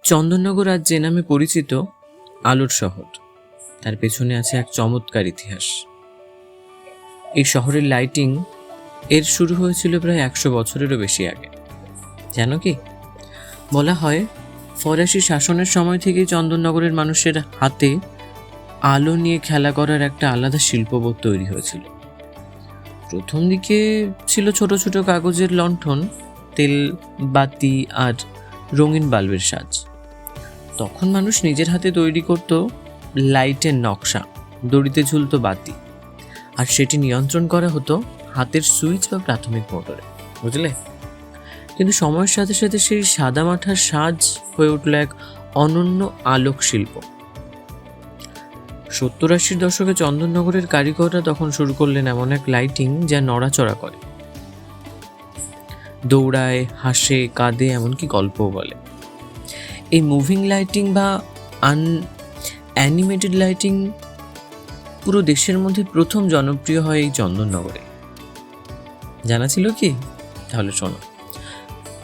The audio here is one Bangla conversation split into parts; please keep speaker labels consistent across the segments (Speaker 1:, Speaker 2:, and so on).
Speaker 1: চন্দননগর আজ যে নামে পরিচিত আলোর শহর, তার পেছনে আছে এক চমৎকার ইতিহাস। এই শহরের লাইটিং এর শুরু হয়েছিল প্রায় 100 বছরেরও বেশি আগে। জানো কি, বলা হয় ফরাসি শাসনের সময় থেকেই চন্দননগরের মানুষের হাতে আলো নিয়ে খেলা করার একটা আলাদা শিল্পবোধ তৈরি হয়েছিল। প্রথম দিকে ছিল ছোট ছোট কাগজের লণ্ঠন, তেল বাতি আর রঙিন বাল্বের সাজ। তখন মানুষ নিজের হাতে তৈরি করত লাইটের নকশা, দড়িতে ঝুলতো বাতি, আর সেটি নিয়ন্ত্রণ করা হতো হাতের সুইচ বা প্রাথমিক মোটরে, বুঝলে? কিন্তু সময়ের সাথে সাথে সেই সাদামাঠার সাজ হয়ে উঠল এক অনন্য আলোক শিল্প। 70-80 দশকে চন্দননগরের কারিগররা তখন শুরু করলেন এমন এক লাইটিং যা নড়াচড়া করে, দৌড়ায়, হাসে, কাঁদে, এমনকি গল্পও বলে। এই মুভিং লাইটিং বা অ্যানিমেটেড লাইটিং পুরো দেশের মধ্যে প্রথম জনপ্রিয় হয় এই চন্দননগরে। জানা ছিল কি? তাহলে শোনো।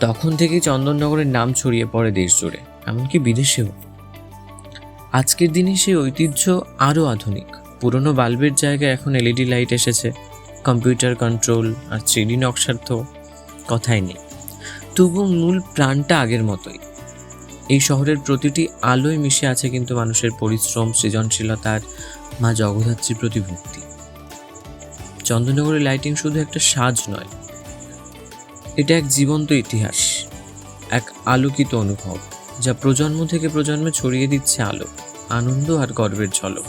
Speaker 1: তখন থেকেই চন্দননগরের নাম ছড়িয়ে পড়ে দেশ জুড়ে, এমনকি বিদেশেও। আজকের দিনে সেই ঐতিহ্য আরও আধুনিক। পুরনো বাল্বের জায়গায় এখন এলইডি লাইট এসেছে, কম্পিউটার কন্ট্রোল আর 3D নকশার তো কথাই নেই। তবু মূল প্রাণটা আগের মতোই। এই শহরের প্রতিটি আলোয় মিশে আছে কিন্তু মানুষের পরিশ্রম, সৃজনশীলতা আর মা জগদ্ধাত্রীর প্রতি ভক্তি। চন্দননগরের লাইটিং শুধু একটা সাজ নয়, এটা এক জীবন্ত ইতিহাস, এক আলোকিত অনুভব যা প্রজন্ম থেকে প্রজন্মে ছড়িয়ে দিচ্ছে আলো, আনন্দ আর গর্বের ঝলক।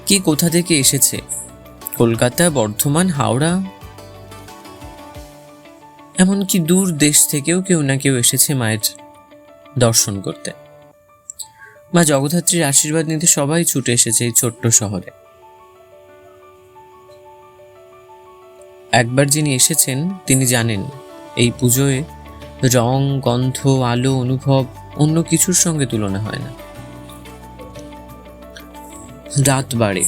Speaker 1: কি কোথা থেকে এসেছে? কলকাতা, বর্ধমান, হাওড়া, এমনকি দূর দেশ থেকেও কেউ না কেউ এসেছে মায়ের দর্শন করতে। মা জগদ্ধাত্রীর আশীর্বাদ নিতে সবাই ছুটে এসেছে এই ছোট্ট শহরে। একবার যিনি এসেছেন তিনি জানেন এই পুজোয় রং, গন্ধ, আলো, অনুভব অন্য কিছুর সঙ্গে তুলনা হয় না। রাত বাড়ে,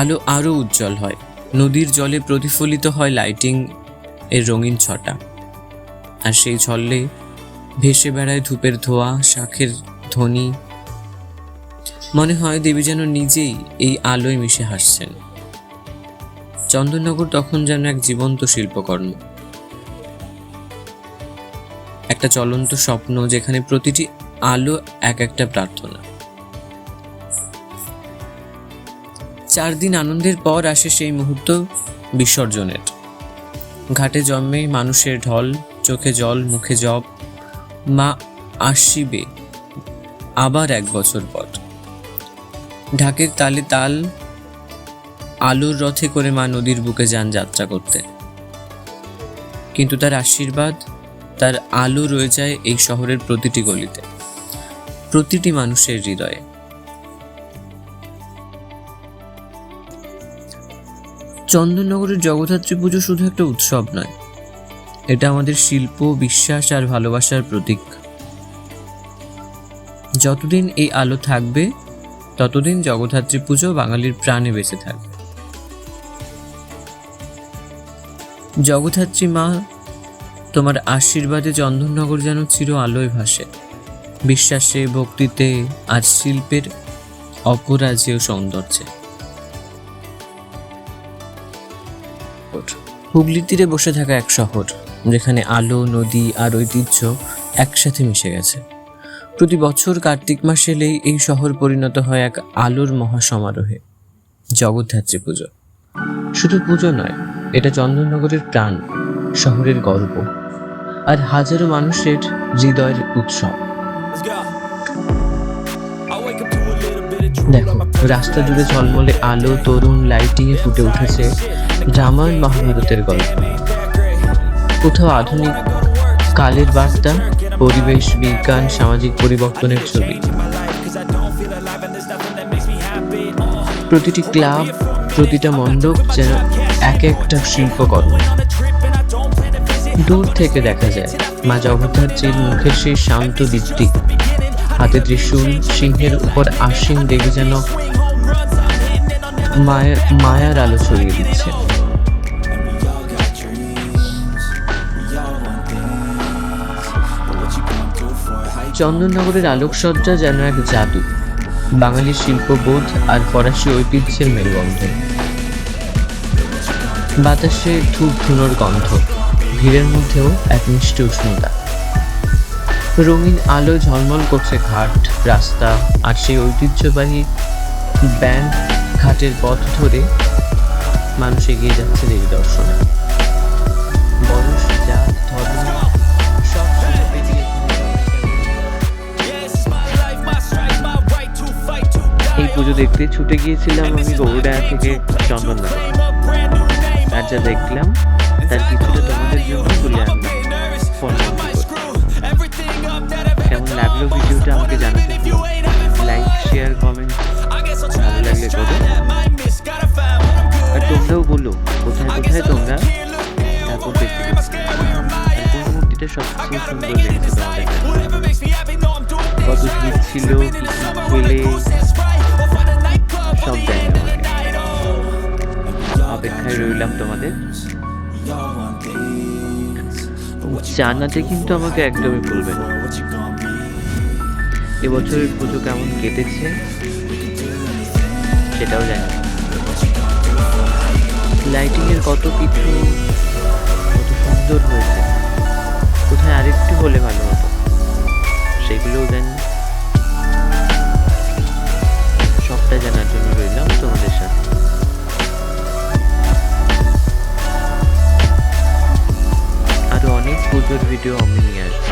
Speaker 1: আলো আরো উজ্জ্বল হয়, নদীর জলে প্রতিফলিত হয় লাইটিং এর রঙিন ছটা, আর সেই ছলে ভেসে বেড়ায় ধূপের ধোঁয়া, শাঁখের ধ্বনি। মনে হয় দেবী যেন নিজেই এই আলোয় মিশে হাসছেন। চন্দননগর তখন যেন এক জীবন্ত শিল্পকর্ম, একটা চলন্ত স্বপ্ন যেখানে প্রতিটি আলো এক একটা প্রার্থনা। 4 দিন আনন্দের পর আসে সেই মুহূর্ত বিসর্জনের। ঘাটে জন্মে মানুষের ঢল, চোখে জল, মুখে জব। মা আসিবে আবার 1 বছর পর। ঢাকের তালে তাল, আলোর রথে করে মা নদীর বুকে যান যাত্রা করতে। কিন্তু তার আশীর্বাদ, তার আলো রয়ে যায় এই শহরের প্রতিটি গলিতে, প্রতিটি মানুষের হৃদয়ে। চন্দননগরের জগদ্ধাত্রী পুজো শুধু একটা উৎসব নয়, এটা আমাদের শিল্প, বিশ্বাস আর ভালোবাসার প্রতীক। যতদিন এই আলো থাকবে ততদিন জগদ্ধাত্রী পুজো বাঙালির প্রাণে বেঁচে থাকবে। জগদ্ধাত্রী মা, তোমার আশীর্বাদে চন্দননগর যেন চির আলোয় ভাসে, বিশ্বাসে, ভক্তিতে আর শিল্পের অপরাজেয় সৌন্দর্যে। হুগলির তীরে বসে থাকা এক শহর যেখানে আলো, নদী আর ঐতিহ্য একসাথে মিশে গেছে। প্রতি বছর কার্তিক মাসে এলেই এই শহর পরিণত হয় এক আলোর মহাসমারোহে, জগদ্ধাত্রী পুজো। শুধু পুজো নয়, এটা চন্দননগরের প্রাণ, শহরের গর্ব আর হাজারো মানুষের হৃদয়ের উৎসব। দেখো, রাস্তা জুড়ে ঝলমলে আলো, তরুণ লাইটিংয়ে ফুটে উঠেছে রামায়ণ মহাভারতের গল্প। কোথাও আধুনিক কালের বার্তা, পরিবেশ, বিজ্ঞান, সামাজিক পরিবর্তনের ছবি। প্রতিটি ক্লাব, প্রতিটা মণ্ডপ যেন এক একটা শিল্পকর্ম। দূর থেকে দেখা যায় মা জগদ্ধাত্রীর মুখের সেই শান্ত দীপ্তি, হাতে ত্রিশূল, সিংহের উপর আসীন দেবী যেন মায়ার আলো ছড়িয়ে দিচ্ছে। চন্দননগরের আলোকসজ্জা যেন এক জাদু, বাঙালির শিল্পবোধ আর ফরাসি ঐতিহ্যের মেলবন্ধন। বাতাসে ধূপ ধুনোর গন্ধ, ভিড়ের মধ্যেও এক মিষ্টি উষ্ণতা। রঙিন আলো ঝলমল করছে ঘাট, রাস্তা আর সেই ঐতিহ্যবাহী ব্যান্ড ঘাটের পথ ধরে মানুষ এগিয়ে যাচ্ছে দেবী দর্শনে। বয়স, জাত, ধর্ম সব কিছু পেরিয়ে এই পুজো দেখতে ছুটে গিয়েছিলাম আমি গৌড়া থেকে চন্দননগর। আর যা দেখলাম তার কিছুটা তোমাদের জন্য তুলে আনলাম ফোন বন্দি করে। কেমন লাগলো ভিডিওটা আমাকে জানাতে ভুলো। লাইক, শেয়ার, কমেন্ট ভালো লাগলে করো। আর তোমরাও বলো কোথায় কোথায় তোমরা ঠাকুর দেখতে গেছো, আর কোন মূর্তিটা সবচেয়ে সুন্দর লেগেছে তোমাদের, কত ভিড় ছিল, কি কি খেলে, সব জানি আমাকে। অপেক্ষায় রইলাম তোমাদের জানাতে, কিন্তু আমাকে একদমই ভুলবে না এবছরের পুজো কেমন কেটেছে সেটাও জানি। লাইটিং এর কত কিছু, কত সুন্দর হয়েছে, কোথায় আরেকটু হলে ভালো হতো সেগুলোও জানি। সবটা জানার জন্য রইলাম তোমাদের সাথে। আরো অনেক পুজোর ভিডিও আমি নিয়ে আসবো।